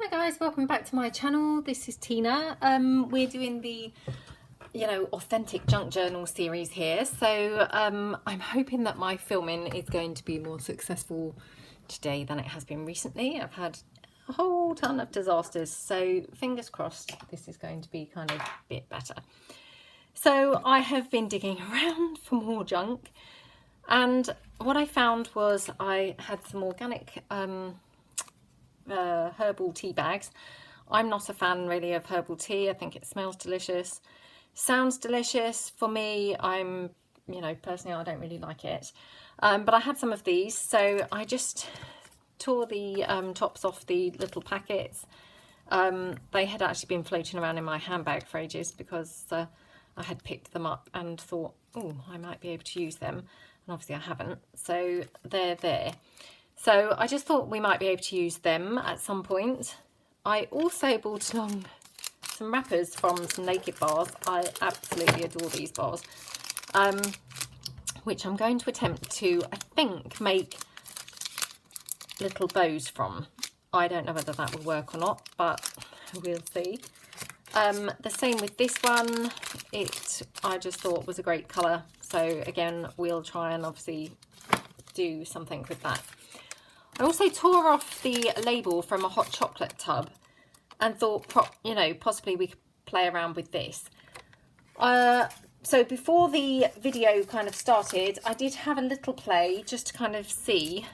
Hi guys, welcome back to my channel. This is Tina. We're doing the authentic junk journal series here, so I'm hoping that my filming is going to be more successful today than it has been recently. I've had a whole ton of disasters, so fingers crossed this is going to be kind of a bit better. So I have been digging around for more junk, and what I found was I had some organic herbal tea bags. I'm not a fan really of herbal tea. I think it smells delicious, sounds delicious. For me, personally I don't really like it, but I had some of these, so I just tore the tops off the little packets. They had actually been floating around in my handbag for ages because I had picked them up and thought, oh, I might be able to use them, and obviously I haven't, so they're there. So I just thought we might be able to use them at some point. I also brought along some wrappers from some Naked bars. I absolutely adore these bars, which I'm going to attempt to, I think, make little bows from. I don't know whether that will work or not, but we'll see. The same with this one. I just thought was a great colour. So again, we'll try and obviously do something with that. I also tore off the label from a hot chocolate tub and thought, possibly we could play around with this. So before the video kind of started, I did have a little play just to kind of see,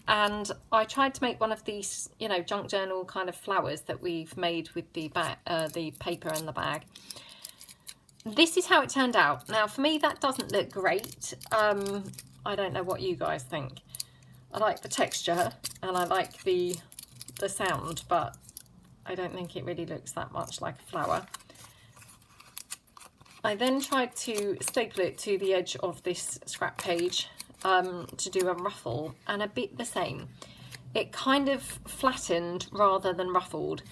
and I tried to make one of these, junk journal kind of flowers that we've made with the paper and the bag. This is how it turned out. Now, for me, that doesn't look great. I don't know what you guys think. I like the texture and I like the sound, but I don't think it really looks that much like a flower. I then tried to staple it to the edge of this scrap page to do a ruffle, and a bit the same. It kind of flattened rather than ruffled,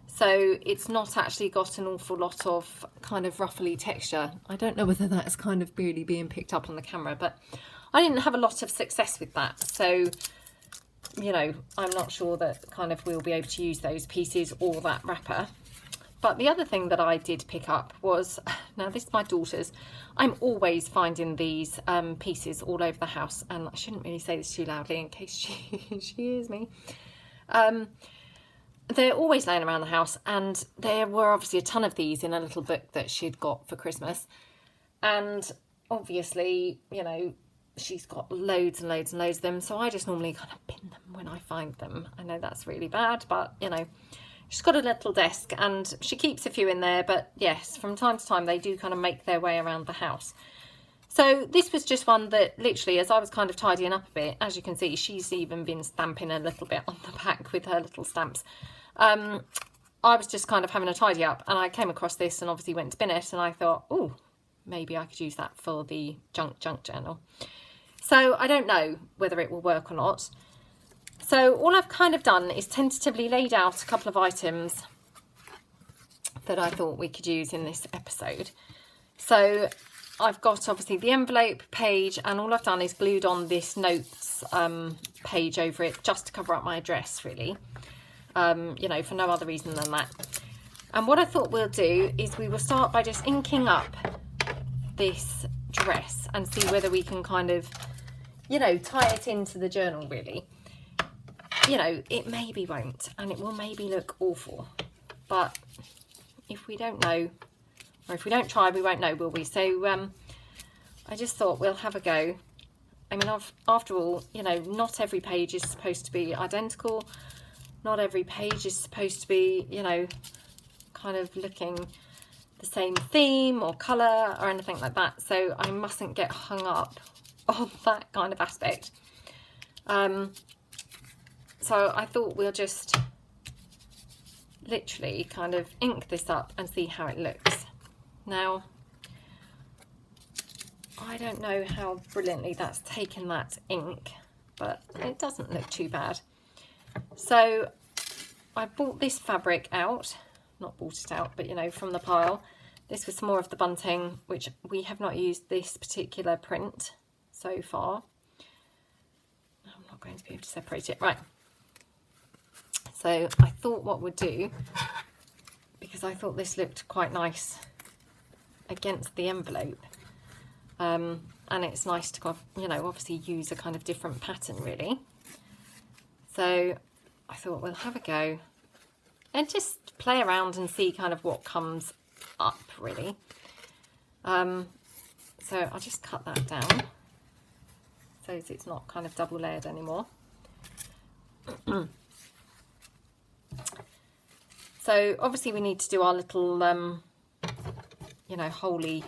so it's not actually got an awful lot of kind of ruffly texture. I don't know whether that's kind of really being picked up on the camera, but I didn't have a lot of success with that, so I'm not sure that kind of we'll be able to use those pieces or that wrapper. But the other thing that I did pick up was, now this is my daughter's. I'm always finding these pieces all over the house, and I shouldn't really say this too loudly in case she hears me. They're always laying around the house, and there were obviously a ton of these in a little book that she'd got for Christmas, and obviously, she's got loads and loads and loads of them, so I just normally kind of bin them when I find them. I know that's really bad, but she's got a little desk and she keeps a few in there, but yes, from time to time they do kind of make their way around the house. So this was just one that literally, as I was kind of tidying up a bit, as you can see, she's even been stamping a little bit on the back with her little stamps. I was just kind of having a tidy up, and I came across this and obviously went to bin it, and I thought, oh, maybe I could use that for the junk journal. So I don't know whether it will work or not. So all I've kind of done is tentatively laid out a couple of items that I thought we could use in this episode. So I've got obviously the envelope page, and all I've done is glued on this notes page over it just to cover up my address, really, for no other reason than that. And what I thought we'll do is we will start by just inking up this dress and see whether we can kind of tie it into the journal, really. It maybe won't, and it will maybe look awful, but if we don't know, or if we don't try, we won't know, will we? So I just thought we'll have a go. I mean, after all, not every page is supposed to be identical. Not every page is supposed to be, kind of looking the same theme or colour or anything like that. So I mustn't get hung up on that kind of aspect. So I thought we'll just literally kind of ink this up and see how it looks. Now, I don't know how brilliantly that's taken that ink, but it doesn't look too bad. So I bought this fabric out, not bought it out, but from the pile. This was some more of the bunting, which we have not used this particular print so far. I'm not going to be able to separate it. Right. So I thought what would do, because I thought this looked quite nice against the envelope, and it's nice to, you know, obviously use a kind of different pattern really. So I thought we'll have a go and just play around and see kind of what comes up really. So I'll just cut that down so it's not kind of double layered anymore. So obviously we need to do our little, you know, holy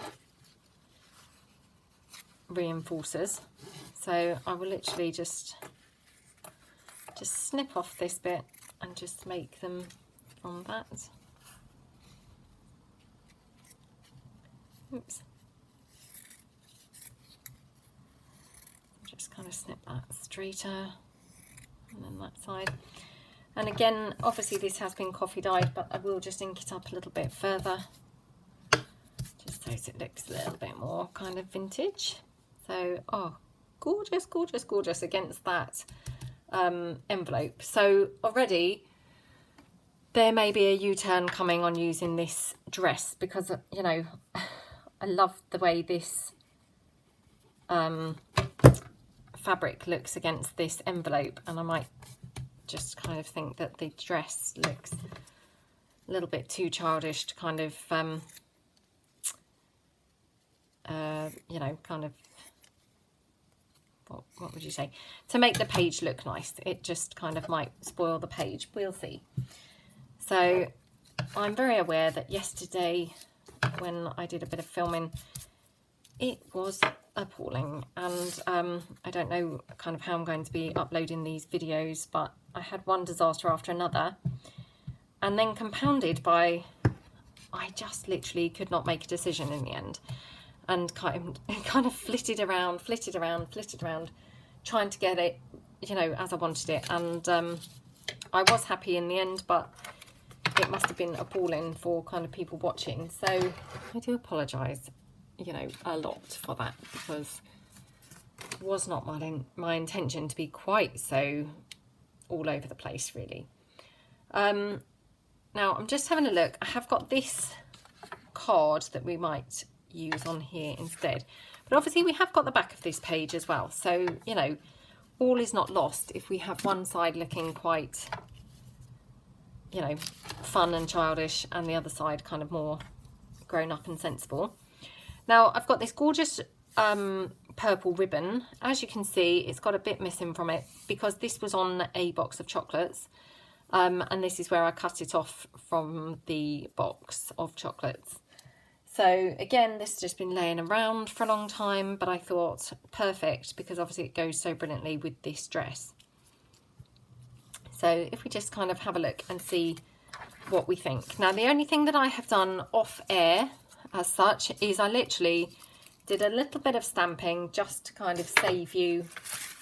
reinforcers. So I will literally just snip off this bit and just make them from that. Oops. Just kind of snip that straighter, and then that side. And again, obviously this has been coffee dyed, but I will just ink it up a little bit further, just so it looks a little bit more kind of vintage. So, oh, gorgeous, gorgeous, gorgeous against that envelope. So already there may be a U-turn coming on using this dress, because, you know, I love the way this fabric looks against this envelope, and I might just kind of think that the dress looks a little bit too childish to kind of you know, kind of, what would you say, to make the page look nice. It just kind of might spoil the page, we'll see. So I'm very aware that yesterday when I did a bit of filming, it was appalling, and I don't know kind of how I'm going to be uploading these videos, but I had one disaster after another, and then compounded by I just literally could not make a decision in the end, and kind of flitted around, trying to get it, you know, as I wanted it. And I was happy in the end, but it must have been appalling for kind of people watching. So I do apologise, you know, a lot for that, because it was not my intention to be quite so all over the place really. Now I'm just having a look. I have got this card that we might use on here instead, but obviously we have got the back of this page as well, so you know, all is not lost if we have one side looking quite, you know, fun and childish, and the other side kind of more grown up and sensible. Now I've got this gorgeous purple ribbon. As you can see, it's got a bit missing from it because this was on a box of chocolates, and this is where I cut it off from the box of chocolates. So again, this has just been laying around for a long time, but I thought perfect, because obviously it goes so brilliantly with this dress. So if we just kind of have a look and see what we think. Now the only thing that I have done off air as such is I literally did a little bit of stamping just to kind of save you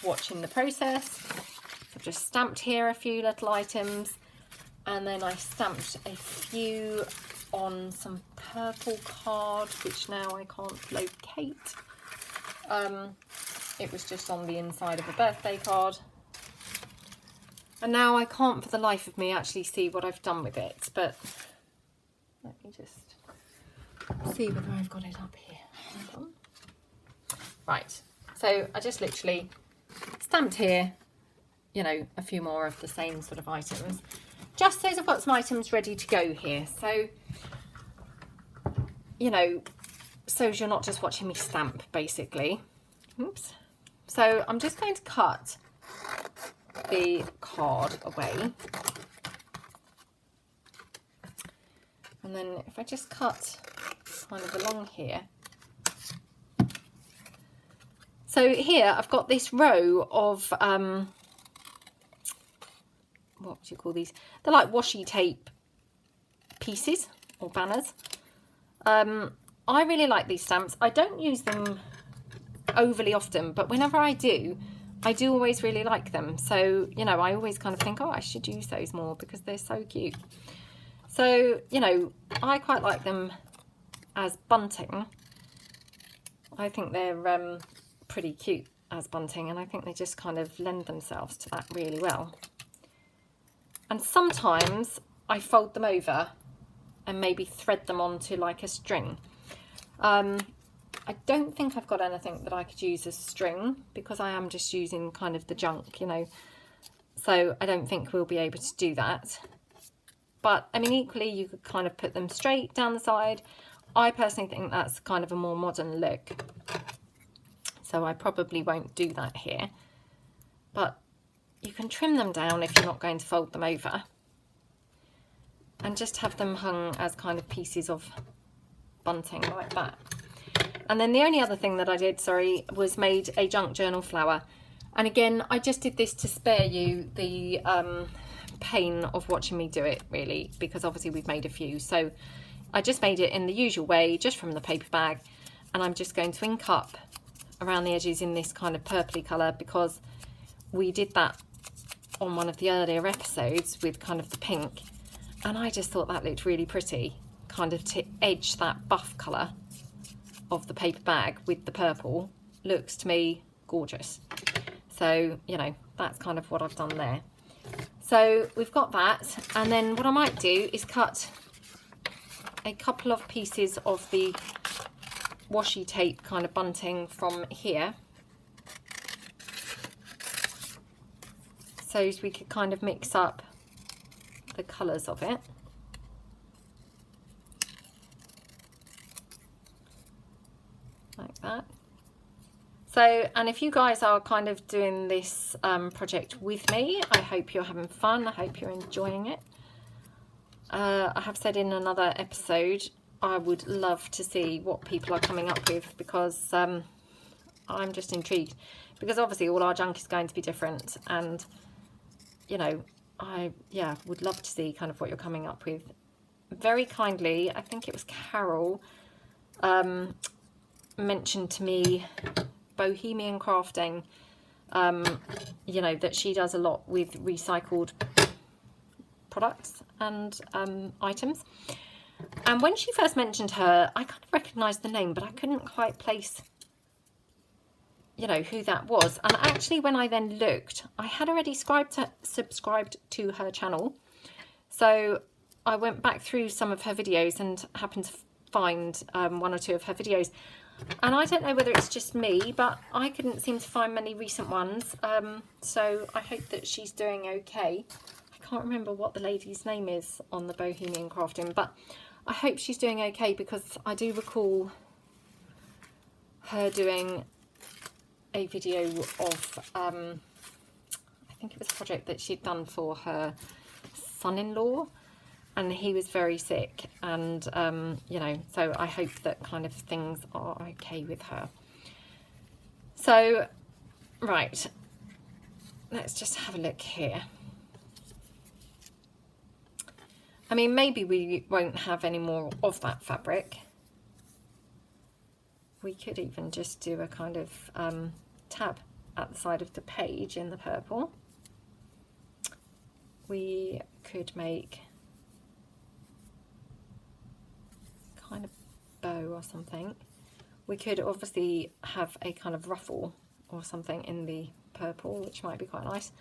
watching the process. I've just stamped here a few little items, and then I stamped a few on some purple card, which now I can't locate. It was just on the inside of a birthday card. And now I can't for the life of me actually see what I've done with it, but let me just see whether I've got it up here. Hold on. Right, so I just literally stamped here, you know, a few more of the same sort of items, just so I've got some items ready to go here. So, you know, so you're not just watching me stamp, basically. Oops. So I'm just going to cut the card away. And then if I just cut kind of along here. So here I've got this row of, what would you call these? They're like washi tape pieces or banners. I really like these stamps. I don't use them overly often, but whenever I do always really like them. So, you know, I always kind of think, oh, I should use those more because they're so cute. So, you know, I quite like them as bunting. I think they're pretty cute as bunting, and I think they just kind of lend themselves to that really well. And sometimes I fold them over and maybe thread them onto like a string. I don't think I've got anything that I could use as string because I am just using kind of the junk, you know. So I don't think we'll be able to do that. But I mean, equally, you could kind of put them straight down the side. I personally think that's kind of a more modern look. So I probably won't do that here. But you can trim them down if you're not going to fold them over. And just have them hung as kind of pieces of bunting like that. And then the only other thing that I did, sorry, was made a junk journal flower. And again, I just did this to spare you the pain of watching me do it, really, because obviously we've made a few. So I just made it in the usual way, just from the paper bag. And I'm just going to ink up around the edges in this kind of purpley colour, because we did that on one of the earlier episodes with kind of the pink. And I just thought that looked really pretty, kind of to edge that buff colour of the paper bag with the purple. Looks to me gorgeous. So, you know, that's kind of what I've done there. So we've got that, and then what I might do is cut a couple of pieces of the washi tape kind of bunting from here, so we could kind of mix up the colours of it. Like that. So, and if you guys are kind of doing this project with me, I hope you're having fun. I hope you're enjoying it. I have said in another episode, I would love to see what people are coming up with, because I'm just intrigued. Because obviously all our junk is going to be different, and, you know, I would love to see kind of what you're coming up with. Very kindly, I think it was Carol, mentioned to me Bohemian Crafting, you know, that she does a lot with recycled products and items. And when she first mentioned her, I kind of recognised the name, but I couldn't quite place, you know, who that was. And actually, when I then looked, I had already subscribed to her channel. So I went back through some of her videos and happened to find one or two of her videos. And I don't know whether it's just me, but I couldn't seem to find many recent ones. So I hope that she's doing okay. I can't remember what the lady's name is on the Bohemian Crafting, but I hope she's doing okay, because I do recall her doing a video of, I think it was a project that she'd done for her son-in-law, and he was very sick, and you know, so I hope that kind of things are okay with her. So, right, let's just have a look here. I mean, maybe we won't have any more of that fabric. We could even just do a kind of tab at the side of the page in the purple. We could make kind of bow or something. We could obviously have a kind of ruffle or something in the purple, which might be quite nice.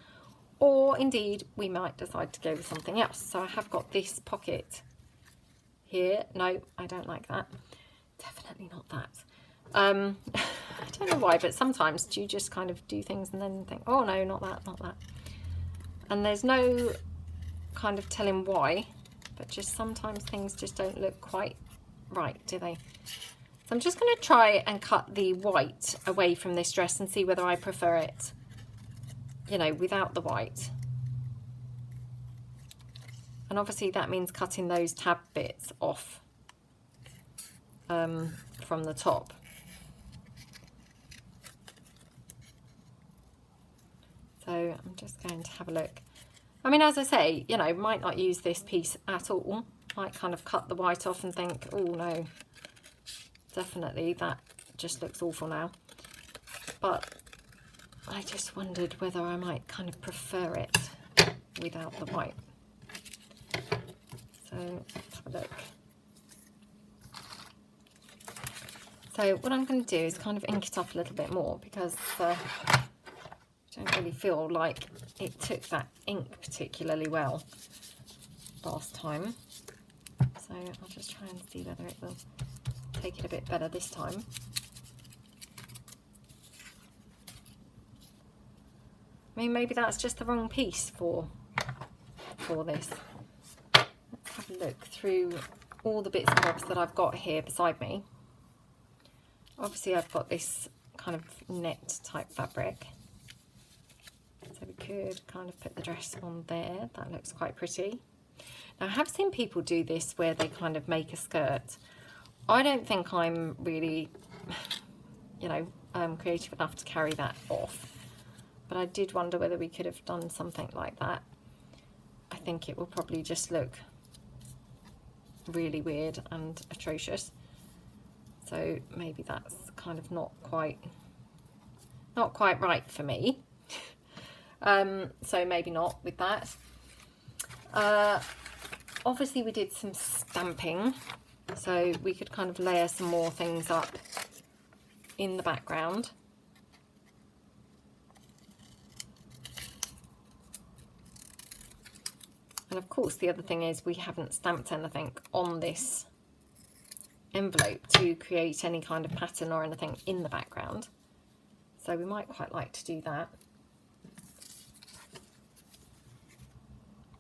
Or indeed, we might decide to go with something else. So I have got this pocket here. No, I don't like that. Definitely not that. I don't know why, but sometimes you just kind of do things and then think, oh no, not that, not that. And there's no kind of telling why, but just sometimes things just don't look quite right, do they? So I'm just going to try and cut the white away from this dress and see whether I prefer it, you know, without the white. And obviously that means cutting those tab bits off from the top. So I'm just going to have a look. I mean, as I say, you know, might not use this piece at all. Might kind of cut the white off and think, oh no, definitely that just looks awful now. But I just wondered whether I might kind of prefer it without the white. So let's have a look. So what I'm going to do is kind of ink it up a little bit more, because Don't really feel like it took that ink particularly well last time. So I'll just try and see whether it will take it a bit better this time. I mean, maybe that's just the wrong piece for this. Let's have a look through all the bits and bobs that I've got here beside me. Obviously I've got this kind of net type fabric, so we could kind of put the dress on there. That looks quite pretty. Now I have seen people do this where they kind of make a skirt. I don't think I'm really, you know, creative enough to carry that off, but I did wonder whether we could have done something like that. I think it will probably just look really weird and atrocious, so maybe that's kind of not quite right for me. So maybe not with that. Obviously we did some stamping, so we could kind of layer some more things up in the background. And of course the other thing is we haven't stamped anything on this envelope to create any kind of pattern or anything in the background, so we might quite like to do that.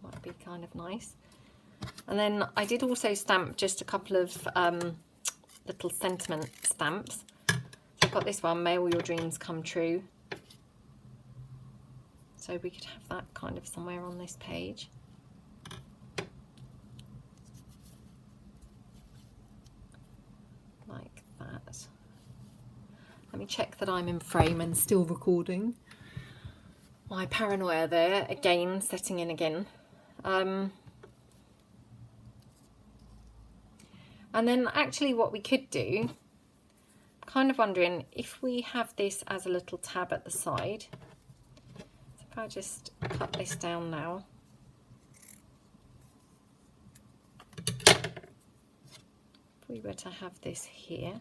Might be kind of nice. And then I did also stamp just a couple of little sentiment stamps. So I've got this one, "May all your dreams come true." So we could have that kind of somewhere on this page. Like that. Let me check that I'm in frame and still recording. My paranoia there, again, setting in again. And then actually what we could do, kind of wondering if we have this as a little tab at the side. So if I just cut this down now. If we were to have this here,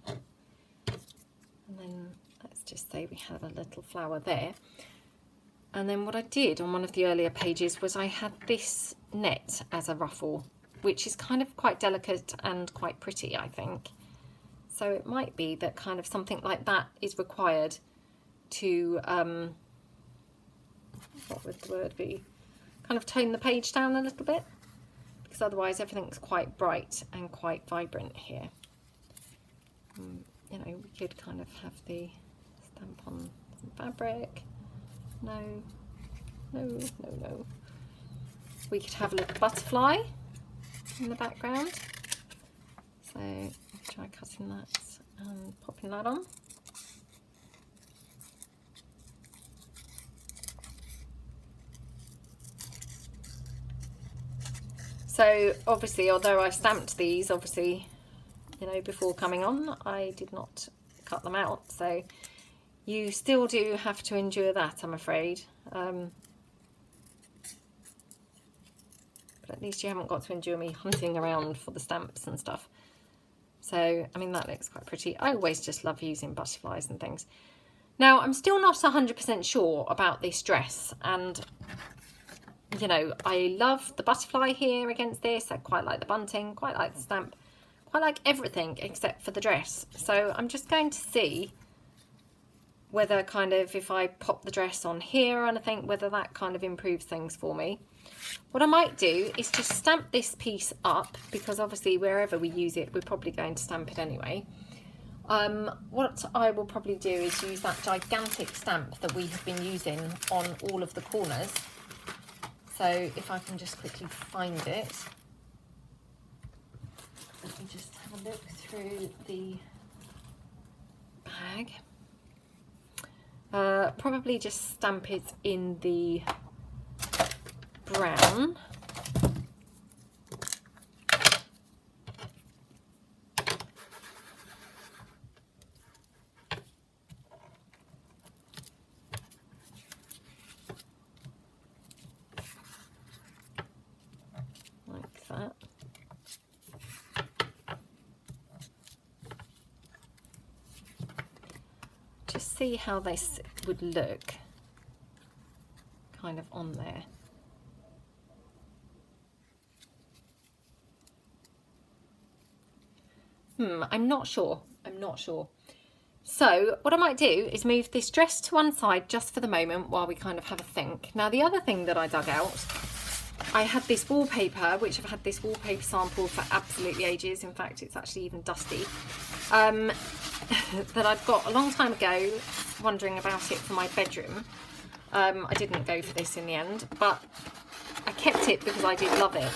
and then let's just say we had a little flower there. And then what I did on one of the earlier pages was I had this net as a ruffle, which is kind of quite delicate and quite pretty, I think. So it might be that kind of something like that is required to, what would the word be? Kind of tone the page down a little bit, because otherwise everything's quite bright and quite vibrant here. You know, we could kind of have the stamp on some fabric. No, no, no, no. We could have a little butterfly in the background. So I'll try cutting that and popping that on. So obviously, although I stamped these, obviously, you know, before coming on, I did not cut them out. So you still do have to endure that, I'm afraid. But at least you haven't got to endure me hunting around for the stamps and stuff. So, I mean, that looks quite pretty. I always just love using butterflies and things. Now, I'm still not 100% sure about this dress. And, you know, I love the butterfly here against this. I quite like the bunting, quite like the stamp, quite like everything except for the dress. So I'm just going to see whether kind of if I pop the dress on here or anything, whether that kind of improves things for me. What I might do is just stamp this piece up, because obviously wherever we use it, we're probably going to stamp it anyway. What I will probably do is use that gigantic stamp that we have been using on all of the corners. So if I can just quickly find it. Let me just have a look through the bag. Probably just stamp it in the brown. Like that. Just see how this would look kind of on there. I'm not sure. So what I might do is move this dress to one side just for the moment while we kind of have a think. Now, the other thing that I dug out, I had this wallpaper, which I've had this wallpaper sample for absolutely ages. In fact, it's actually even dusty. That I'd got a long time ago, wondering about it for my bedroom. I didn't go for this in the end, but I kept it because I did love it.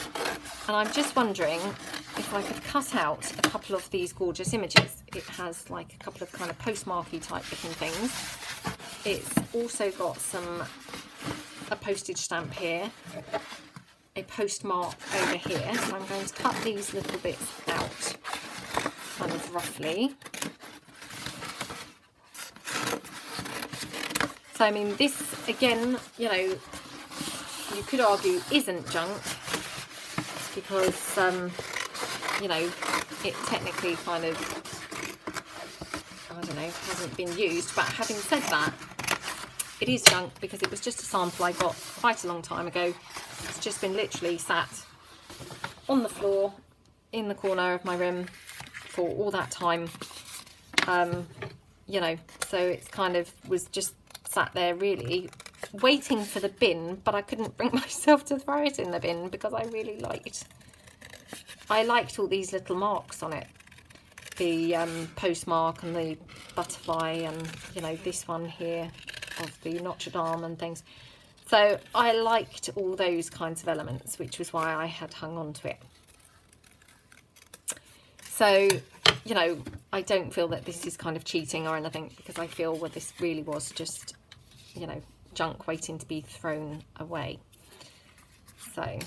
And I'm just wondering if I could cut out a couple of these gorgeous images. It has like a couple of kind of postmarky type looking things. It's also got a postage stamp here, a postmark over here. So I'm going to cut these little bits out kind of roughly. So I mean, this again, you know, you could argue isn't junk because you know, it technically kind of, I don't know, hasn't been used. But having said that, it is junk because it was just a sample I got quite a long time ago. It's just been literally sat on the floor in the corner of my room for all that time. You know, so it's kind of was just sat there really waiting for the bin, but I couldn't bring myself to throw it in the bin because I really liked all these little marks on it, the postmark and the butterfly, and you know, this one here of the Notre Dame and things. So I liked all those kinds of elements, which was why I had hung on to it. So, you know, I don't feel that this is kind of cheating or anything, because I feel well, this really was just, you know, junk waiting to be thrown away. So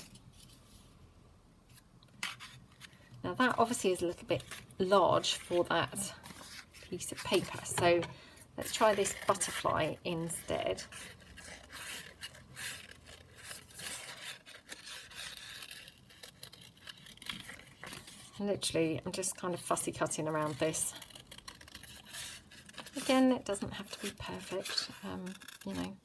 now that obviously is a little bit large for that piece of paper, so let's try this butterfly instead. Literally, I'm just kind of fussy cutting around this. Again, it doesn't have to be perfect, you know.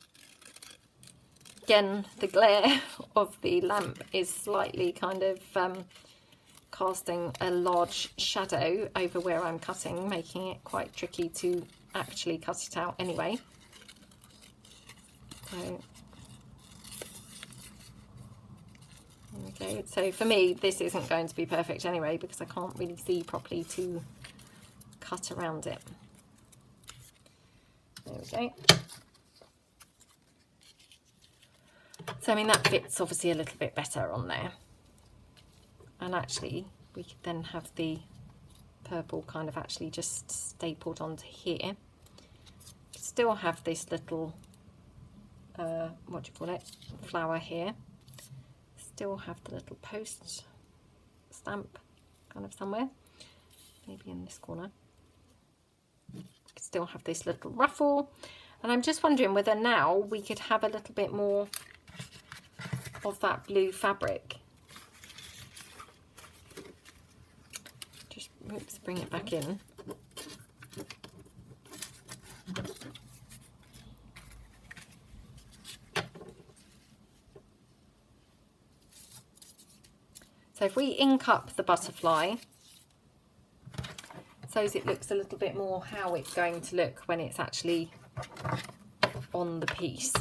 Again, the glare of the lamp is slightly kind of casting a large shadow over where I'm cutting, making it quite tricky to actually cut it out anyway. So there we go. So for me, this isn't going to be perfect anyway, because I can't really see properly to cut around it. There we go. So I mean, that fits obviously a little bit better on there. And actually, we could then have the purple kind of actually just stapled onto here. Still have this little, what do you call it, flower here. Still have the little post stamp kind of somewhere, maybe in this corner. Still have this little ruffle, and I'm just wondering whether now we could have a little bit more of that blue fabric. Just oops, bring it back in. So if we ink up the butterfly, so it looks a little bit more how it's going to look when it's actually on the piece.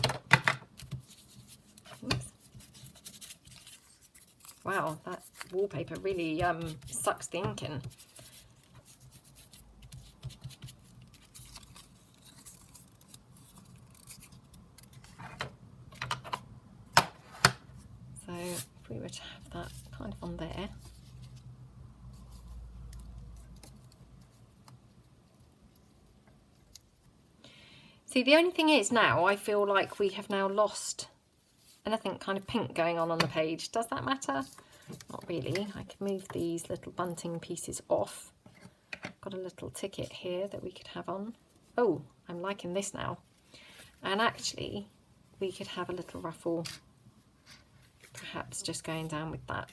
Oops. Wow, that wallpaper really sucks the ink in. So if we were to have that kind of on there. See, the only thing is now I feel like we have now lost anything kind of pink going on the page. Does that matter? Not really. I could move these little bunting pieces off. Got a little ticket here that we could have on. Oh, I'm liking this now. And actually, we could have a little ruffle, perhaps just going down with that.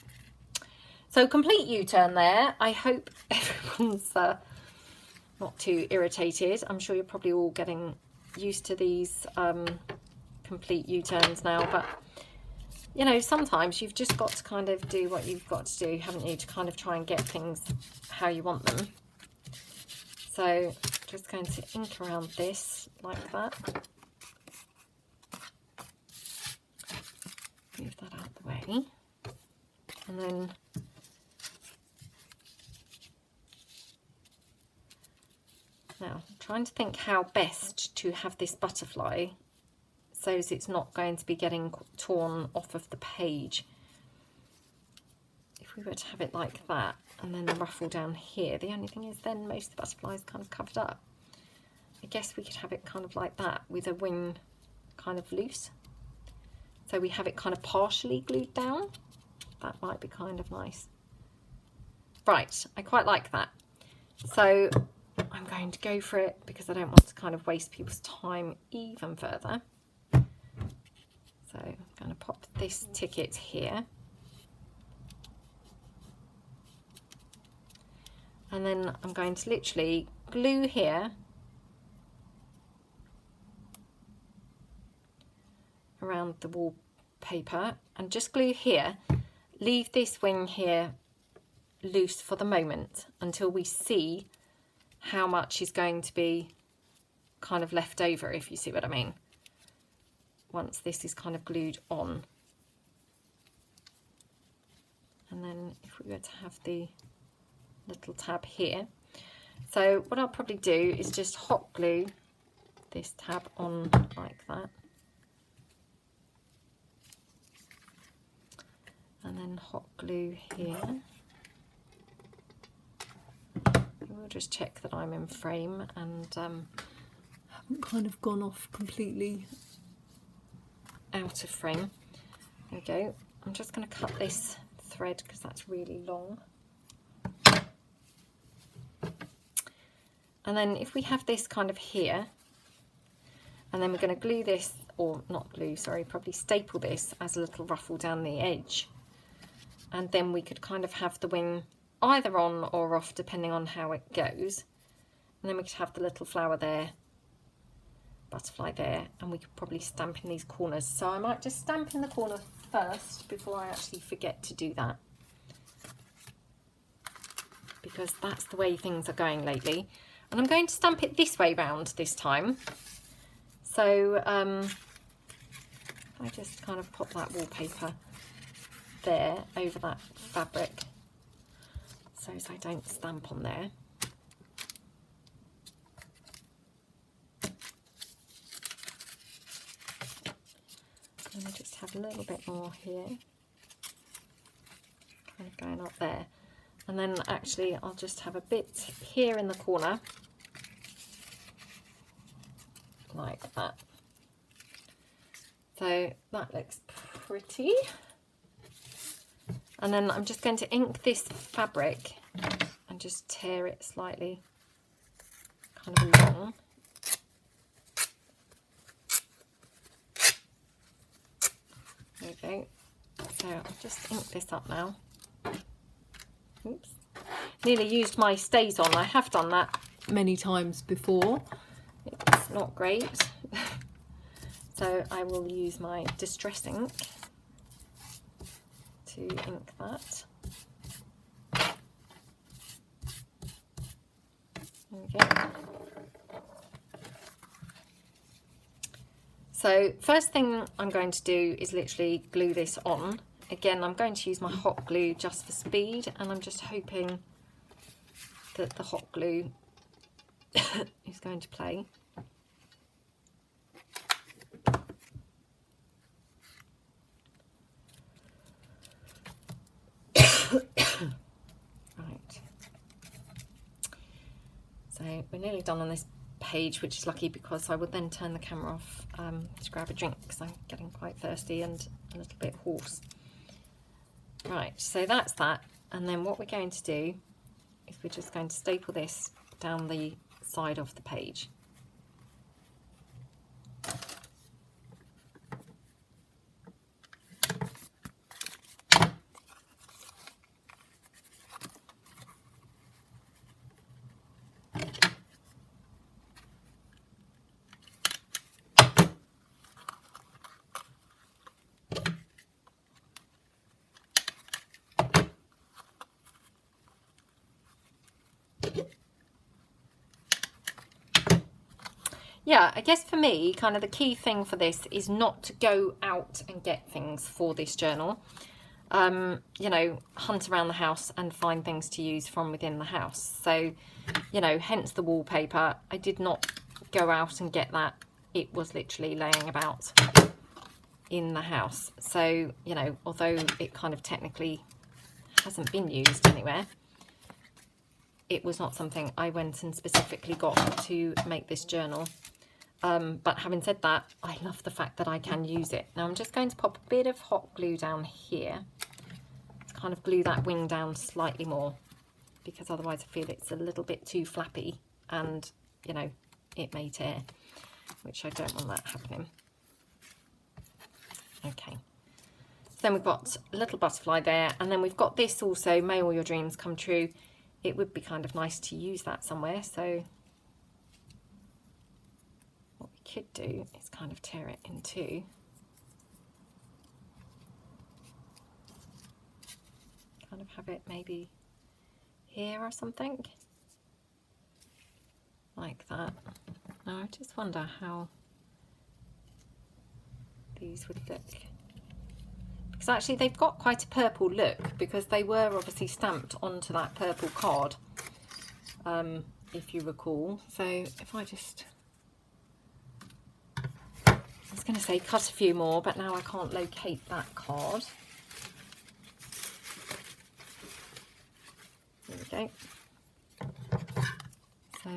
So complete U-turn there. I hope everyone's not too irritated. I'm sure you're probably all getting used to these complete U-turns now, but you know, sometimes you've just got to kind of do what you've got to do, haven't you, to kind of try and get things how you want them. So just going to ink around this like that. Move that out of the way. And then now I'm trying to think how best to have this butterfly so as it's not going to be getting torn off of the page. If we were to have it like that and then the ruffle down here, the only thing is then most of the butterfly is kind of covered up. I guess we could have it kind of like that with a wing kind of loose. So we have it kind of partially glued down. That might be kind of nice. Right, I quite like that. So I'm going to go for it because I don't want to kind of waste people's time even further. So I'm going to pop this ticket here. And then I'm going to literally glue here around the wallpaper and just glue here. Leave this wing here loose for the moment until we see how much is going to be kind of left over, if you see what I mean. Once this is kind of glued on. And then if we were to have the little tab here. So what I'll probably do is just hot glue this tab on like that. And then hot glue here. We'll just check that I'm in frame and haven't kind of gone off completely out of frame. There we go. I'm just going to cut this thread because that's really long. And then if we have this kind of here, and then we're going to glue this, or not glue, sorry, probably staple this as a little ruffle down the edge. And then we could kind of have the wing either on or off depending on how it goes. And then we could have the little flower there, butterfly there, and we could probably stamp in these corners. So I might just stamp in the corner first before I actually forget to do that, because that's the way things are going lately. And I'm going to stamp it this way round this time. So I just kind of pop that wallpaper there over that fabric so as I don't stamp on there. And I just have a little bit more here, kind of going up there. And then actually I'll just have a bit here in the corner, like that. So that looks pretty. And then I'm just going to ink this fabric and just tear it slightly kind of along. There we go. So I'll just ink this up now. Oops. Nearly used my stays on. I have done that many times before. It's not great. So I will use my distress ink to ink that. There we go. So first thing I'm going to do is literally glue this on. Again, I'm going to use my hot glue just for speed, and I'm just hoping that the hot glue is going to play. Right. So we're nearly done on this page, which is lucky because I would then turn the camera off to grab a drink because I'm getting quite thirsty and a little bit hoarse. Right, so that's that, and then what we're going to do is we're just going to staple this down the side of the page. yeah, I guess for me, kind of the key thing for this is not to go out and get things for this journal. You know, hunt around the house and find things to use from within the house. So, you know, hence the wallpaper. I did not go out and get that. It was literally laying about in the house. So, you know, although it kind of technically hasn't been used anywhere, it was not something I went and specifically got to make this journal. But having said that, I love the fact that I can use it. Now I'm just going to pop a bit of hot glue down here to kind of glue that wing down slightly more, because otherwise I feel it's a little bit too flappy and, you know, it may tear, which I don't want that happening. Okay, so then we've got a little butterfly there, and then we've got this also, may all your dreams come true. It would be kind of nice to use that somewhere, so what we could do is kind of tear it in two. Kind of have it maybe here or something, like that. Now I just wonder how these would look, because actually they've got quite a purple look, because they were obviously stamped onto that purple card, if you recall. So if I just, I was going to say cut a few more, but now I can't locate that card. There we go. So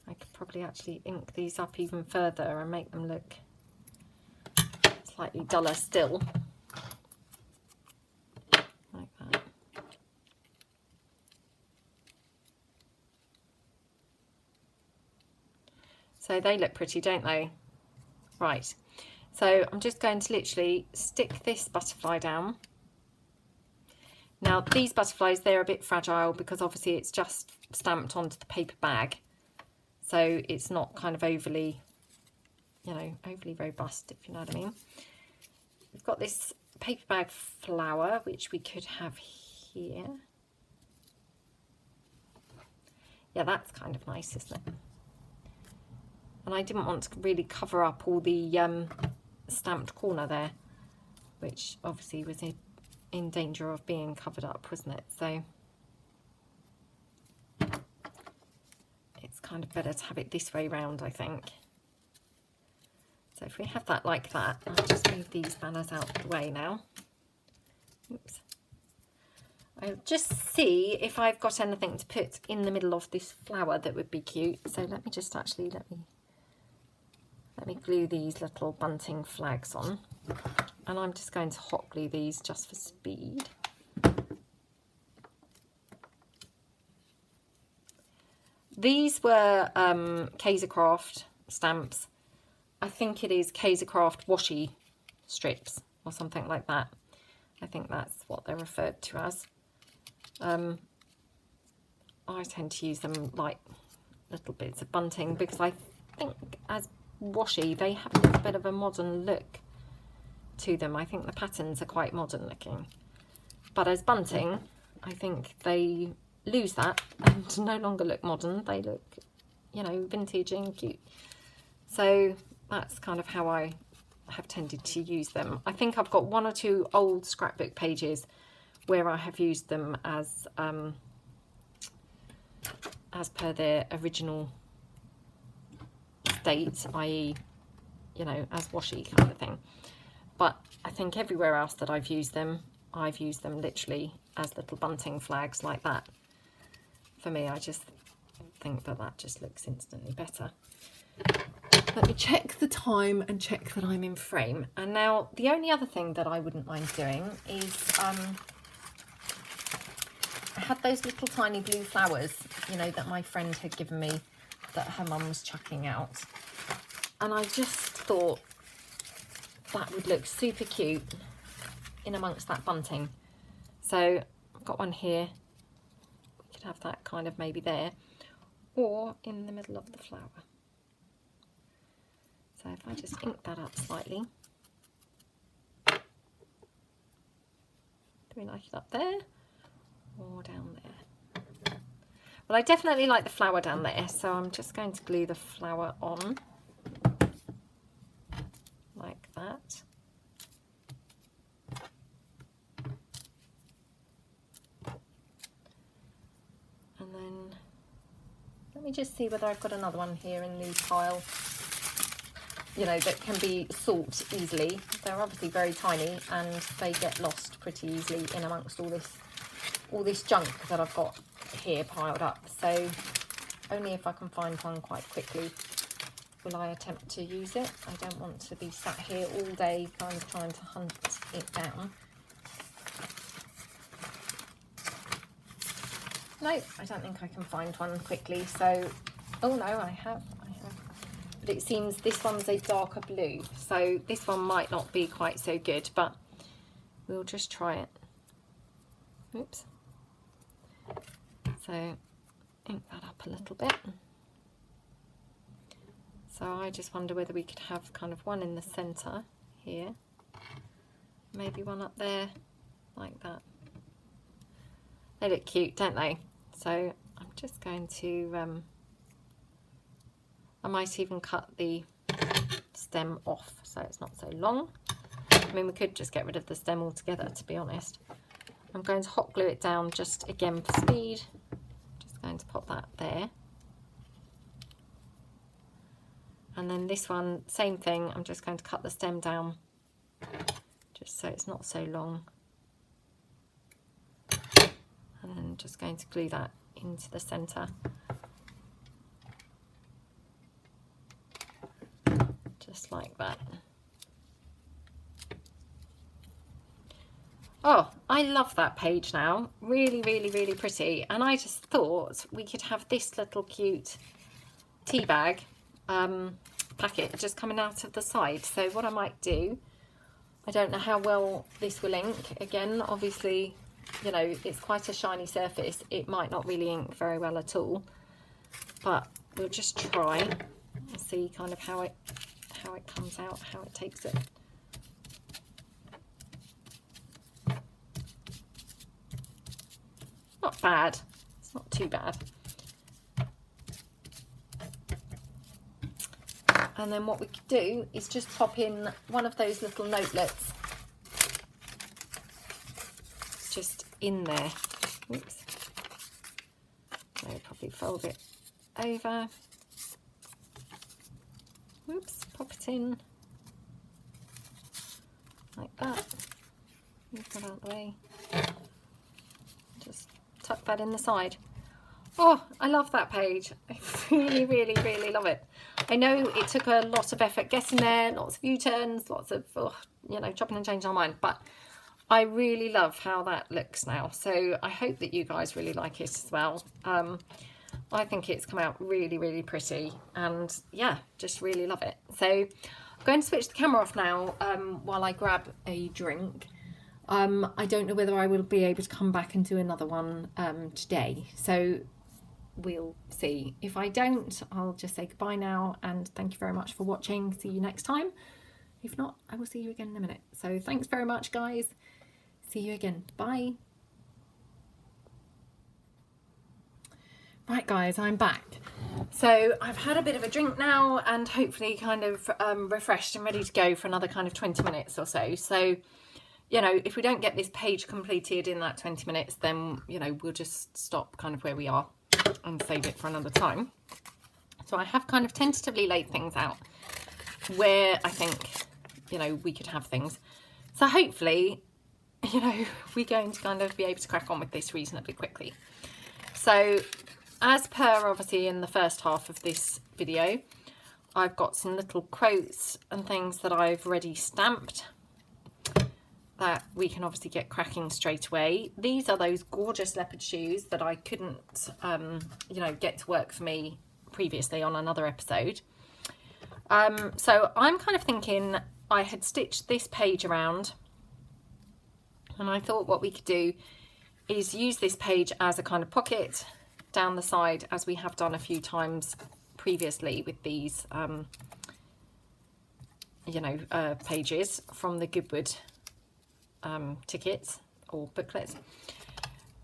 I could probably actually ink these up even further and make them look slightly duller still, like that. So they look pretty, don't they? Right, so I'm just going to literally stick this butterfly down. Now these butterflies, they're a bit fragile because obviously it's just stamped onto the paper bag, so it's not kind of overly, you know, overly robust, if you know what I mean. We've got this paper bag flower, which we could have here. Yeah, that's kind of nice, isn't it? And I didn't want to really cover up all the stamped corner there, which obviously was in danger of being covered up, wasn't it? So it's kind of better to have it this way round, I think. So if we have that like that, I'll just move these banners out of the way now. Oops. I'll just see if I've got anything to put in the middle of this flower that would be cute. So let me just actually, let me glue these little bunting flags on, and I'm just going to hot glue these just for speed. These were Kaisercraft stamps. I think it is Kaisercraft washi strips or something like that. I think that's what they're referred to as. I tend to use them like little bits of bunting because I think as washi they have a little bit of a modern look to them. I think the patterns are quite modern looking, but as bunting I think they lose that and no longer look modern. They look, you know, vintage and cute. So that's kind of how I have tended to use them. I think I've got one or two old scrapbook pages where I have used them as per their original state, i.e., you know, as washi kind of thing. But I think everywhere else that I've used them literally as little bunting flags like that. For me, I just think that that just looks instantly better. Let me check the time and check that I'm in frame. And now the only other thing that I wouldn't mind doing is I had those little tiny blue flowers, you know, that my friend had given me that her mum was chucking out. And I just thought that would look super cute in amongst that bunting. So I've got one here. We could have that kind of maybe there, or in the middle of the flower. So if I just ink that up slightly. Do we like it up there or down there? Well, I definitely like the flower down there, so I'm just going to glue the flower on like that. And then let me just see whether I've got another one here in the pile, you know, that can be sort easily. They're obviously very tiny and they get lost pretty easily in amongst all this junk that I've got here piled up. So only if I can find one quite quickly will I attempt to use it. I don't want to be sat here all day kind of trying to hunt it down. No, I don't think I can find one quickly. So, oh no, I have. But it seems this one's a darker blue, so this one might not be quite so good, but we'll just try it. Oops. So ink that up a little bit. So I just wonder whether we could have kind of one in the centre here, maybe one up there like that. They look cute, don't they? So I'm just going to I might even cut the stem off so it's not so long. I mean, we could just get rid of the stem altogether, to be honest. I'm going to hot glue it down just again for speed. Just going to pop that there. And then this one, same thing. I'm just going to cut the stem down just so it's not so long. And then just going to glue that into the centre. Just like that. Oh, I love that page now. Really, really, really pretty. And I just thought we could have this little cute tea bag packet just coming out of the side. So what I might do, I don't know how well this will ink. Again, obviously, you know, it's quite a shiny surface. It might not really ink very well at all, but we'll just try and see kind of how it comes out, how it takes it. Not bad. It's not too bad. And then what we could do is just pop in one of those little notelets just in there. Oops. So probably fold it over. Oops, pop it in like that. Move that out of the way. Just tuck that in the side. Oh, I love that page. I really, really, really love it. I know it took a lot of effort getting there, lots of U-turns, lots of, you know, chopping and changing our mind, but I really love how that looks now. So I hope that you guys really like it as well. I think it's come out really, really pretty, and yeah, just really love it. So I'm going to switch the camera off now while I grab a drink. I don't know whether I will be able to come back and do another one today, so we'll see. If I don't, I'll just say goodbye now, and thank you very much for watching. See you next time. If not, I will see you again in a minute. So thanks very much, guys. See you again. Bye. Right, guys, I'm back. So I've had a bit of a drink now and hopefully kind of refreshed and ready to go for another kind of 20 minutes or so. So, you know, if we don't get this page completed in that 20 minutes, then, you know, we'll just stop kind of where we are and save it for another time. So I have kind of tentatively laid things out where I think, you know, we could have things. So hopefully, you know, we're going to kind of be able to crack on with this reasonably quickly. So as per obviously in the first half of this video, I've got some little quotes and things that I've already stamped that we can obviously get cracking straight away. These are those gorgeous leopard shoes that I couldn't, you know, get to work for me previously on another episode. So I'm kind of thinking I had stitched this page around, and I thought what we could do is use this page as a kind of pocket down the side, as we have done a few times previously with these, you know, pages from the Goodwood tickets or booklets.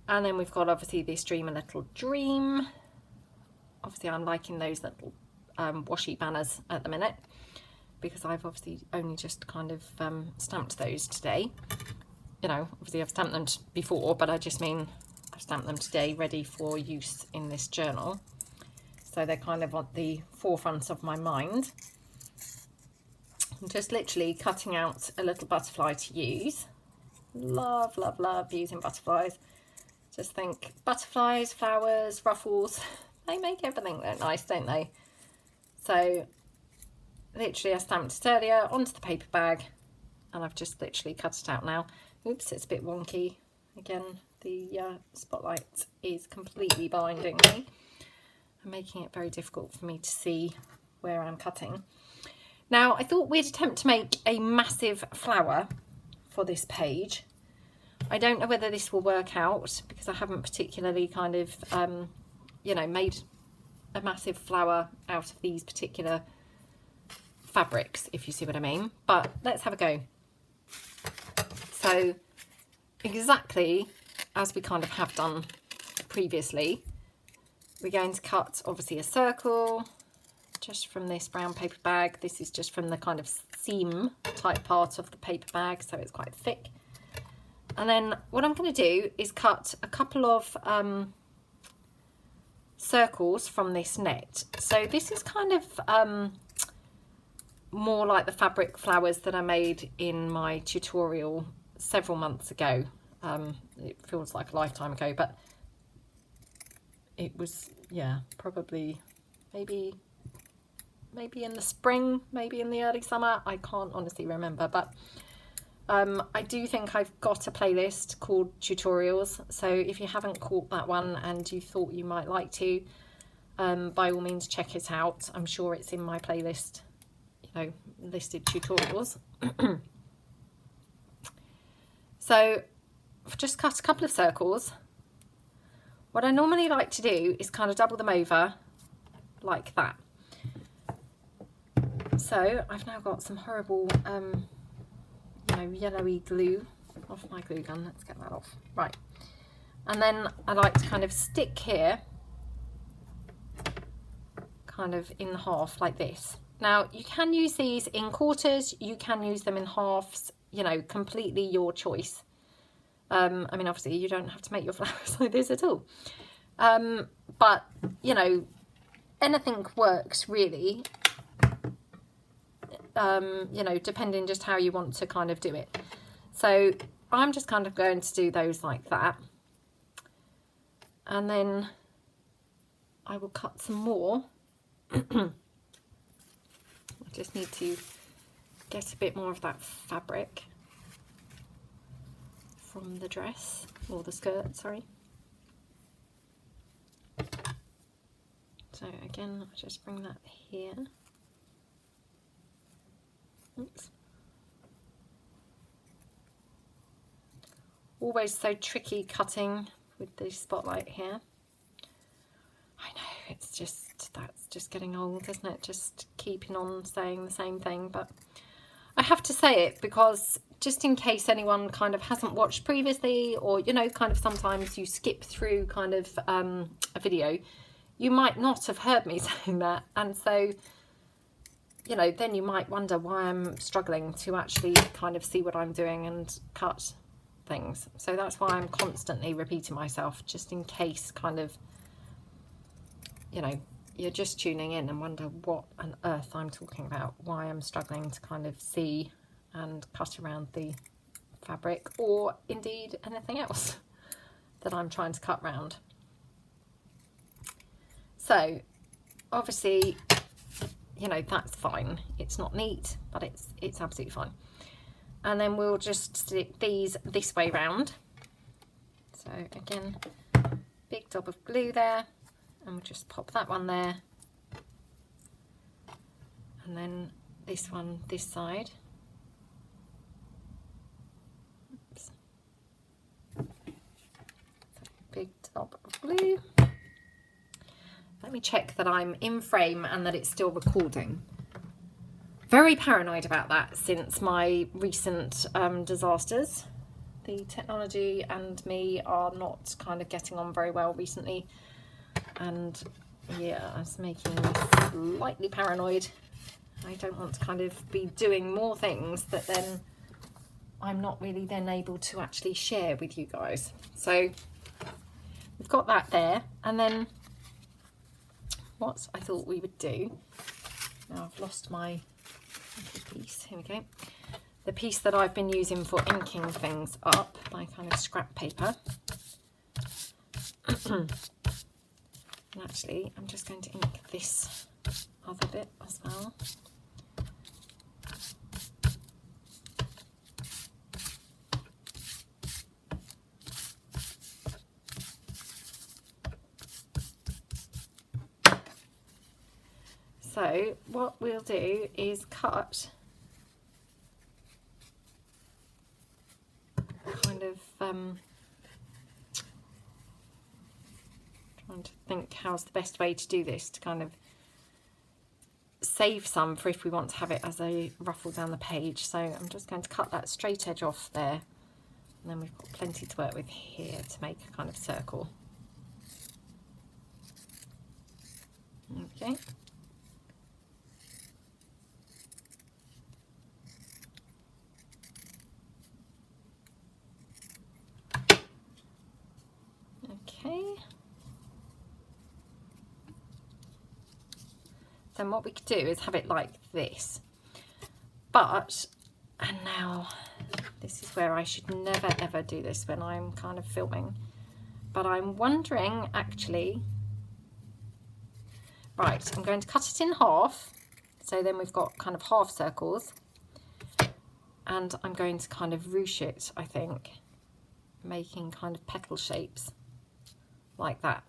And then we've got obviously this Dream a Little Dream. Obviously I'm liking those little washi banners at the minute, because I've obviously only just kind of stamped those today. You know, obviously I've stamped them before, but I just mean I've stamped them today ready for use in this journal. So they're kind of at the forefront of my mind. I'm just literally cutting out a little butterfly to use. Love, love, love using butterflies. Just think butterflies, flowers, ruffles, they make everything look nice, don't they? So literally I stamped it earlier onto the paper bag, and I've just literally cut it out now. Oops, it's a bit wonky. Again, the spotlight is completely blinding me and making it very difficult for me to see where I'm cutting. Now, I thought we'd attempt to make a massive flower for this page. I don't know whether this will work out, because I haven't particularly kind of, you know, made a massive flower out of these particular fabrics, if you see what I mean. But let's have a go. So exactly as we kind of have done previously, we're going to cut obviously a circle just from this brown paper bag. This is just from the kind of seam type part of the paper bag, so it's quite thick. And then what I'm going to do is cut a couple of circles from this net. So this is kind of more like the fabric flowers that I made in my tutorial several months ago. It feels like a lifetime ago, but it was, yeah, probably maybe in the spring, maybe in the early summer. I can't honestly remember, but I do think I've got a playlist called tutorials, so if you haven't caught that one and you thought you might like to, by all means check it out. I'm sure it's in my playlist, you know, listed tutorials. So I've just cut a couple of circles. What I normally like to do is kind of double them over like that. So I've now got some horrible you know, yellowy glue off my glue gun. Let's get that off. Right, and then I like to kind of stick here kind of in half like this. Now you can use these in quarters, you can use them in halves, you know, completely your choice. I mean, obviously you don't have to make your flowers like this at all, but you know, anything works really. You know, depending just how you want to kind of do it. So I'm just kind of going to do those like that, and then I will cut some more. I just need to get a bit more of that fabric from the dress, or the skirt, sorry. So again, I'll just bring that here. Oops. Always so tricky cutting with the spotlight here. I know, it's just, that's just getting old, isn't it? Just keeping on saying the same thing, but I have to say it because just in case anyone kind of hasn't watched previously, or, you know, kind of sometimes you skip through kind of a video, you might not have heard me saying that, and so, you know, then you might wonder why I'm struggling to actually kind of see what I'm doing and cut things. So that's why I'm constantly repeating myself, just in case kind of, you know, you're just tuning in and wonder what on earth I'm talking about, why I'm struggling to kind of see and cut around the fabric, or indeed anything else that I'm trying to cut round. So obviously, you know, that's fine. It's not neat, but it's absolutely fine. And then we'll just stick these this way round. So again, big dob of glue there, and we'll just pop that one there, and then this one this side. Oops. So big dob of glue. Let me check that I'm in frame and that it's still recording. Very paranoid about that since my recent disasters. The technology and me are not kind of getting on very well recently, and yeah, it's making me slightly paranoid. I don't want to kind of be doing more things that then I'm not really then able to actually share with you guys. So we've got that there, and then what I thought we would do, now I've lost my piece, here we go, the piece that I've been using for inking things up, my kind of scrap paper. And actually I'm just going to ink this other bit as well. So what we'll do is cut kind of trying to think how's the best way to do this to kind of save some for if we want to have it as a ruffle down the page. So I'm just going to cut that straight edge off there, and then we've got plenty to work with here to make a kind of circle. Okay. Okay. Then what we could do is have it like this. But, and now this is where I should never ever do this when I'm kind of filming. But I'm wondering actually, right, I'm going to cut it in half. So then we've got kind of half circles. And I'm going to kind of ruche it, I think, making kind of petal shapes like that.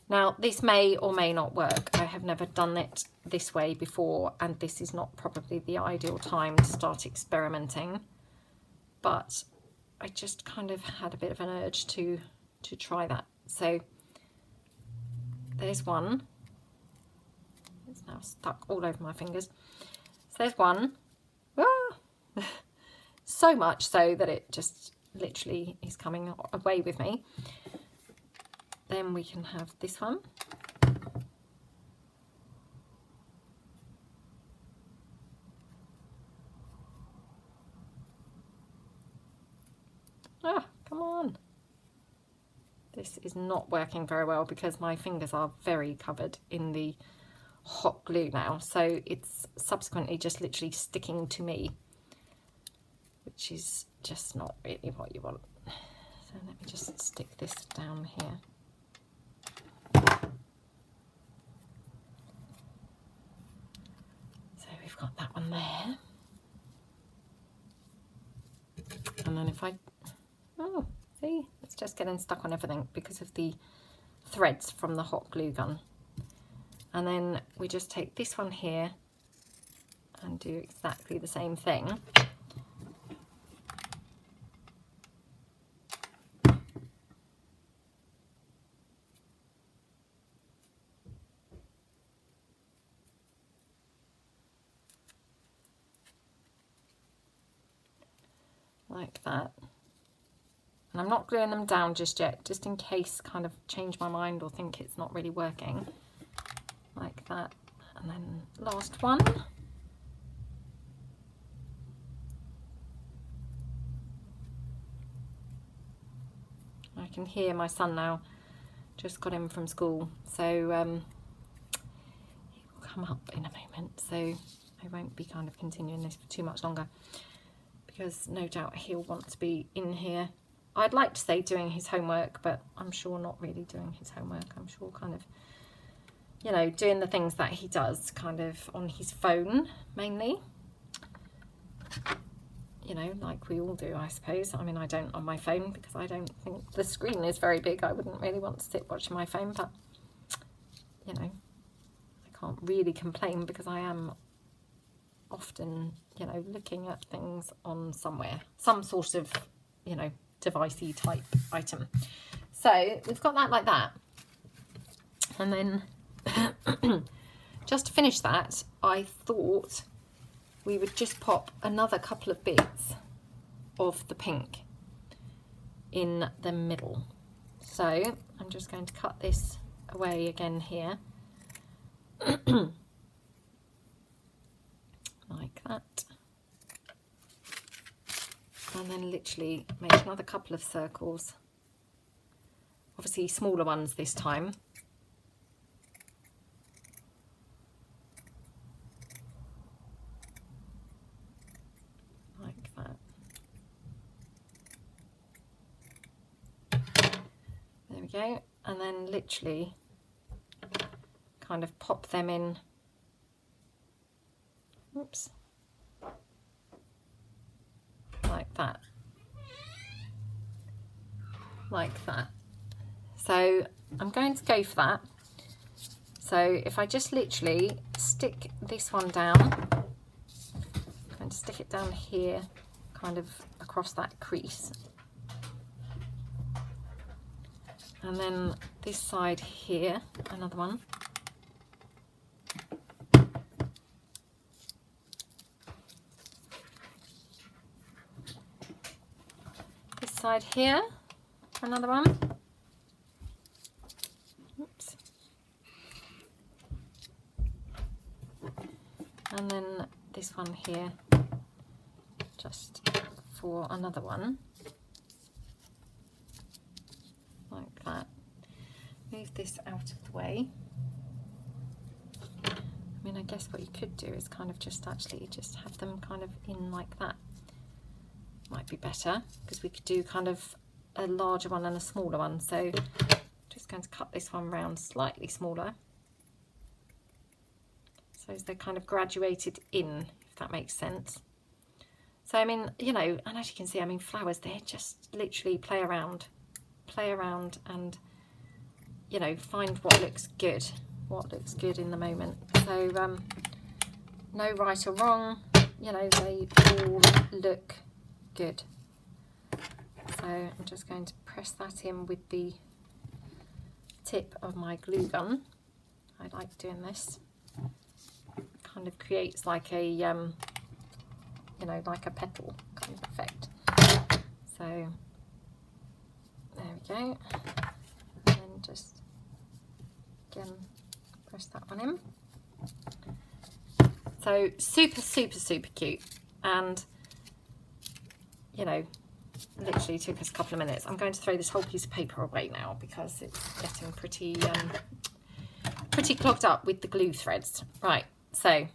Now this may or may not work. I have never done it this way before, and this is not probably the ideal time to start experimenting, but I just kind of had a bit of an urge to try that. So there's one. It's now stuck all over my fingers. So there's one. Ah! So much so that it just literally is coming away with me. Then we can have this one. Ah, come on. This is not working very well because my fingers are very covered in the hot glue now. So it's subsequently just literally sticking to me, which is just not really what you want. So let me just stick this down here. Got that one there, and then if I, oh, see, it's just getting stuck on everything because of the threads from the hot glue gun. And then we just take this one here and do exactly the same thing. Like that. And I'm not gluing them down just yet, just in case kind of change my mind or think it's not really working. Like that. And then last one. I can hear my son now, just got in from school, so he will come up in a moment, so I won't be kind of continuing this for too much longer, because no doubt he'll want to be in here. I'd like to say doing his homework, but I'm sure not really doing his homework. I'm sure kind of, you know, doing the things that he does kind of on his phone mainly. You know, like we all do, I suppose. I mean, I don't on my phone because I don't think the screen is very big. I wouldn't really want to sit watching my phone, but, you know, I can't really complain because I am often, you know, looking at things on somewhere, some sort of, you know, devicey type item. So we've got that like that. And then just to finish that, I thought we would just pop another couple of bits of the pink in the middle. So I'm just going to cut this away again here. Like that. And then literally make another couple of circles. Obviously smaller ones this time. Like that. There we go. And then literally kind of pop them in. Oops. Like that. Like that. So I'm going to go for that. So if I just literally stick this one down, I'm going to stick it down here, kind of across that crease. And then this side here, another one. This side here, another one. Oops. And then this one here, just for another one. Like that. Move this out of the way. I mean, I guess what you could do is kind of just actually just have them kind of in like that. Might be better, because we could do kind of a larger one and a smaller one. So just going to cut this one round slightly smaller. So they're kind of graduated in, if that makes sense. So I mean, you know, and as you can see, I mean, flowers, they're just literally play around and, you know, find what looks good in the moment. So no right or wrong, you know, they all look good. So I'm just going to press that in with the tip of my glue gun. I like doing this. Kind of creates like a, you know, like a petal kind of effect. So there we go. And then just again press that one in. So super, super, super cute. And you know, literally took us a couple of minutes. I'm going to throw this whole piece of paper away now because it's getting pretty pretty clogged up with the glue threads. Right, so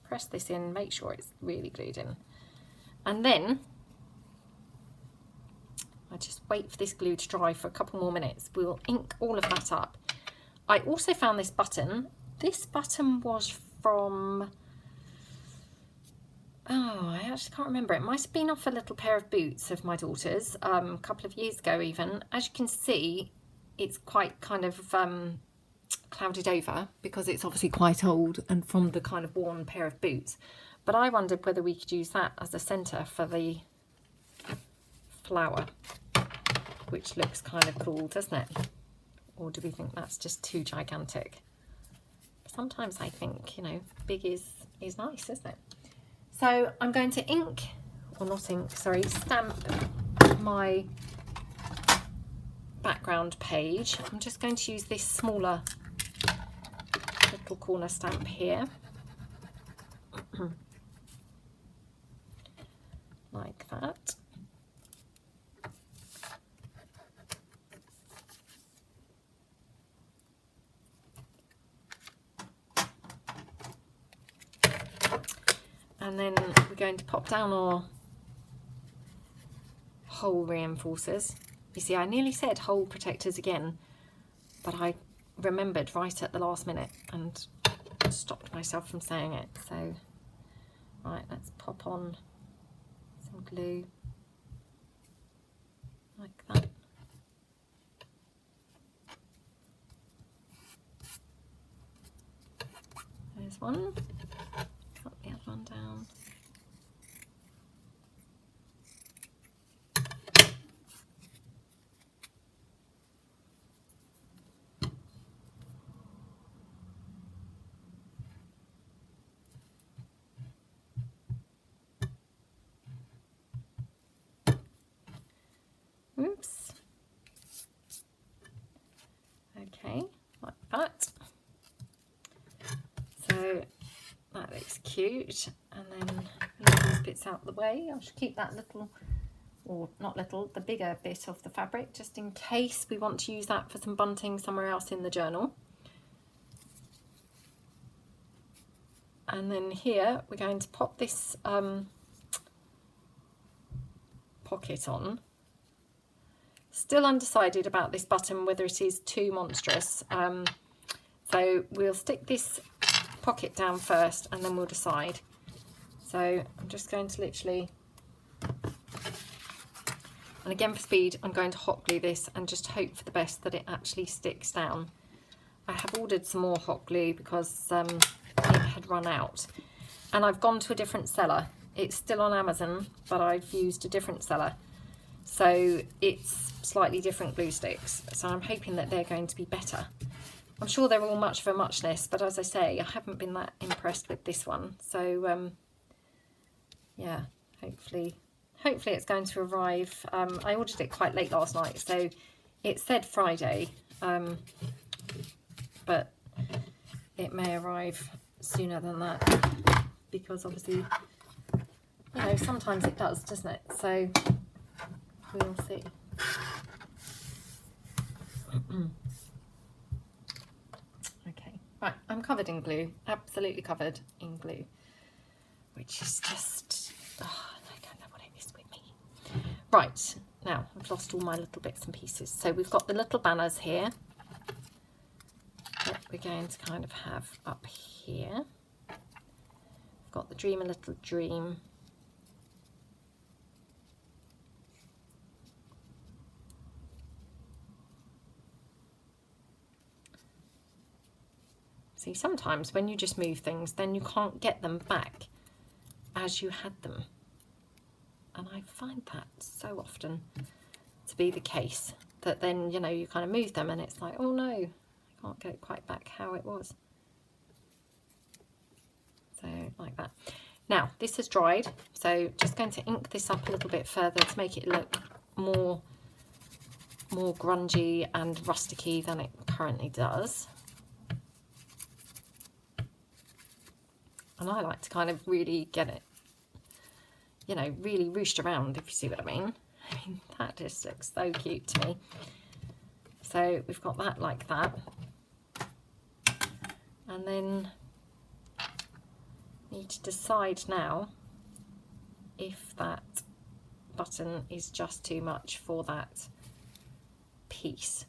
press this in, make sure it's really glued in. And then I just wait for this glue to dry for a couple more minutes. We'll ink all of that up. I also found this button. This button was from, oh, I actually can't remember. It might have been off a little pair of boots of my daughter's a couple of years ago even. As you can see, it's quite kind of clouded over because it's obviously quite old and from the kind of worn pair of boots. But I wondered whether we could use that as a centre for the flower, which looks kind of cool, doesn't it? Or do we think that's just too gigantic? Sometimes I think, you know, big is nice, isn't it? So I'm going to ink, or not ink, sorry, stamp my background page. I'm just going to use this smaller little corner stamp here. Like that. And then we're going to pop down our hole reinforcers. You see, I nearly said hole protectors again, but I remembered right at the last minute and stopped myself from saying it. So, right, let's pop on some glue like that. There's one. Cut the other one down. So that looks cute. And then move these bits out of the way. I should keep that little, or not little, the bigger bit of the fabric, just in case we want to use that for some bunting somewhere else in the journal. And then here we're going to pop this pocket on. Still undecided about this button, whether it is too monstrous. So we'll stick this pocket down first and then we'll decide. So I'm just going to literally, and again for speed, I'm going to hot glue this and just hope for the best that it actually sticks down. I have ordered some more hot glue because it had run out, and I've gone to a different seller. It's still on Amazon, but I've used a different seller, so it's slightly different glue sticks, so I'm hoping that they're going to be better. I'm sure they're all much of a muchness, but as I say, I haven't been that impressed with this one, so yeah, hopefully it's going to arrive. I ordered it quite late last night, so it said Friday, but it may arrive sooner than that, because obviously, you know, sometimes it does, doesn't it? So we'll see. Okay, right, I'm covered in glue, absolutely covered in glue, which is just, oh, I don't know what it is with me. Right, now I've lost all my little bits and pieces. So we've got the little banners here that we're going to kind of have up here. We've got the Dream a Little Dream. See, sometimes when you just move things, then you can't get them back as you had them. And I find that so often to be the case, that then, you know, you kind of move them and it's like, oh no, I can't get it quite back how it was. So like that. Now this has dried, so just going to ink this up a little bit further to make it look more grungy and rusticy than it currently does. And I like to kind of really get it, you know, really ruched around, if you see what I mean. I mean, that just looks so cute to me. So we've got that like that. And then need to decide now if that button is just too much for that piece.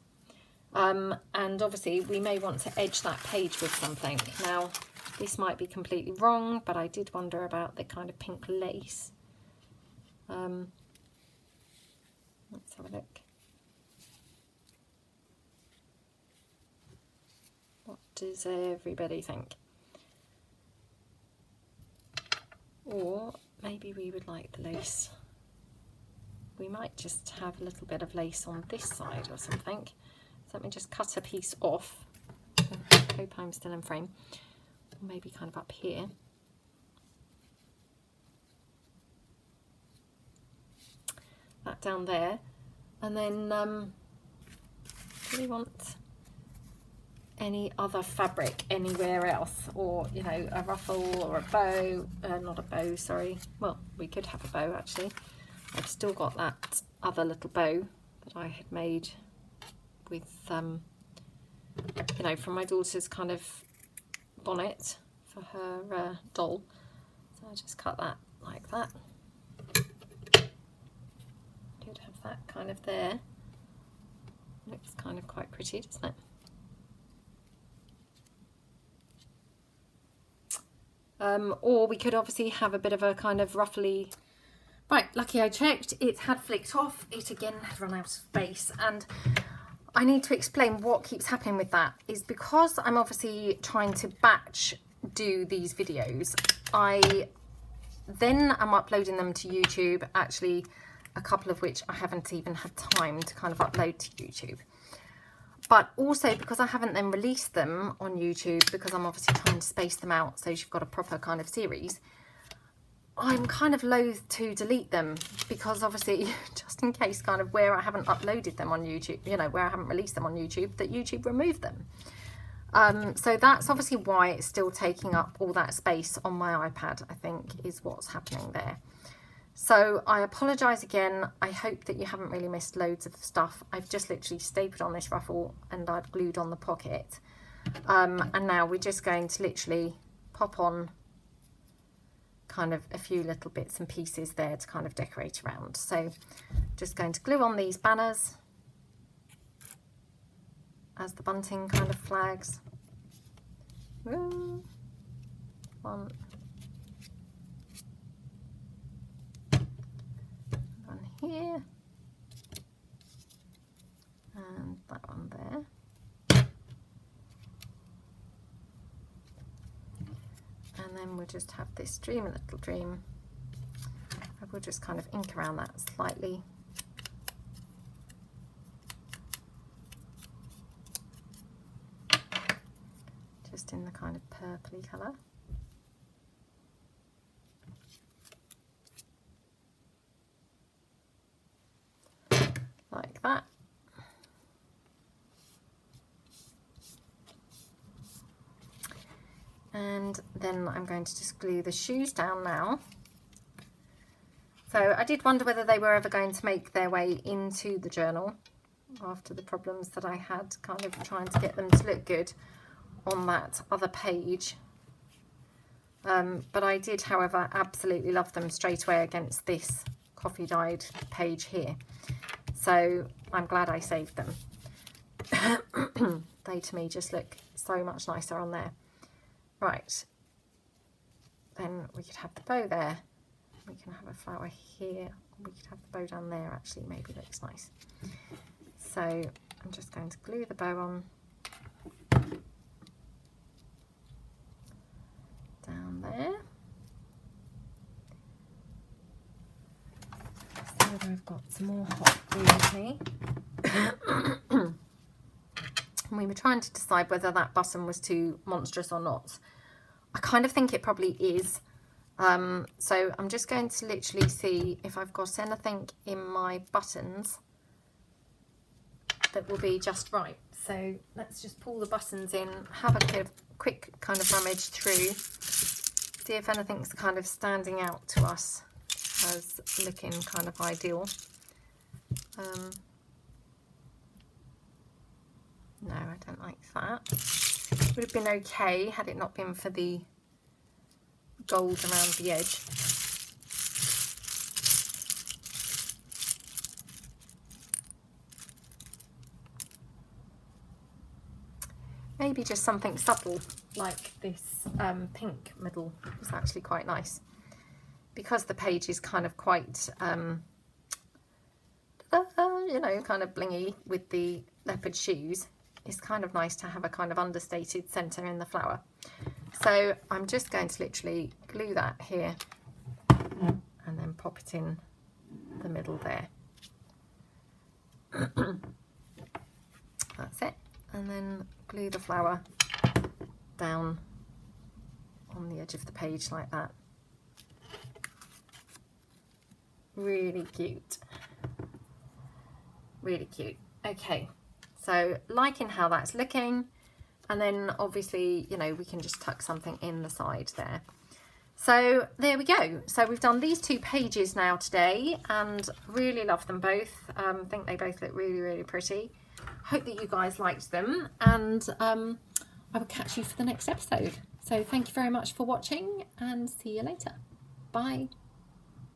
And obviously we may want to edge that page with something. Now, this might be completely wrong, but I did wonder about the kind of pink lace. Let's have a look. What does everybody think? Or maybe we would like the lace. We might just have a little bit of lace on this side or something. So let me just cut a piece off. Hope I'm still in frame. Maybe kind of up here. That down there. And then do we want any other fabric anywhere else, or, you know, a ruffle or a bow? Not a bow, sorry. Well, we could have a bow actually. I've still got that other little bow that I had made with you know, from my daughter's kind of bonnet for her doll. So I just cut that like that. Could have that kind of there. Looks kind of quite pretty, doesn't it? Or we could obviously have a bit of a kind of ruffly. Right, lucky I checked, it had flicked off. It again had run out of space, and I need to explain what keeps happening with that. Is because I'm obviously trying to batch do these videos, I then am uploading them to YouTube, actually a couple of which I haven't even had time to kind of upload to YouTube. But also because I haven't then released them on YouTube, because I'm obviously trying to space them out so you've got a proper kind of series, I'm kind of loath to delete them, because obviously just in case kind of where I haven't uploaded them on YouTube, you know, where I haven't released them on YouTube, that YouTube removed them. So that's obviously why it's still taking up all that space on my iPad, I think, is what's happening there. So I apologise again. I hope that you haven't really missed loads of stuff. I've just literally stapled on this ruffle and I've glued on the pocket. And now we're just going to literally pop on kind of a few little bits and pieces there to kind of decorate around. So just going to glue on these banners as the bunting kind of flags. One. One here. And that one there. And then we'll just have this dream a little dream. I will just kind of ink around that slightly. Just in the kind of purpley colour. Like that. And then I'm going to just glue the shoes down now. So I did wonder whether they were ever going to make their way into the journal after the problems that I had kind of trying to get them to look good on that other page. But I did, however, absolutely love them straight away against this coffee dyed page here. So I'm glad I saved them. They to me just look so much nicer on there. Right, then we could have the bow there. We can have a flower here. We could have the bow down there, actually, maybe looks nice. So I'm just going to glue the bow on. Down there. So I've got some more hot glue with me. And we were trying to decide whether that button was too monstrous or not. I kind of think it probably is. So I'm just going to literally see if I've got anything in my buttons that will be just right. So let's just pull the buttons in, have a quick kind of rummage through, see if anything's kind of standing out to us as looking kind of ideal. No, I don't like that. Would have been okay had it not been for the gold around the edge. Maybe just something subtle like this pink middle is actually quite nice. Because the page is kind of quite, you know, kind of blingy with the leopard shoes. It's kind of nice to have a kind of understated centre in the flower. So I'm just going to literally glue that here and then pop it in the middle there. That's it. And then glue the flower down on the edge of the page like that. Really cute. Really cute. Okay. So liking how that's looking, and then obviously, you know, we can just tuck something in the side there. So there we go. So we've done these two pages now today and really love them both. I think they both look really, really pretty. Hope that you guys liked them, and I will catch you for the next episode. So thank you very much for watching and see you later. Bye.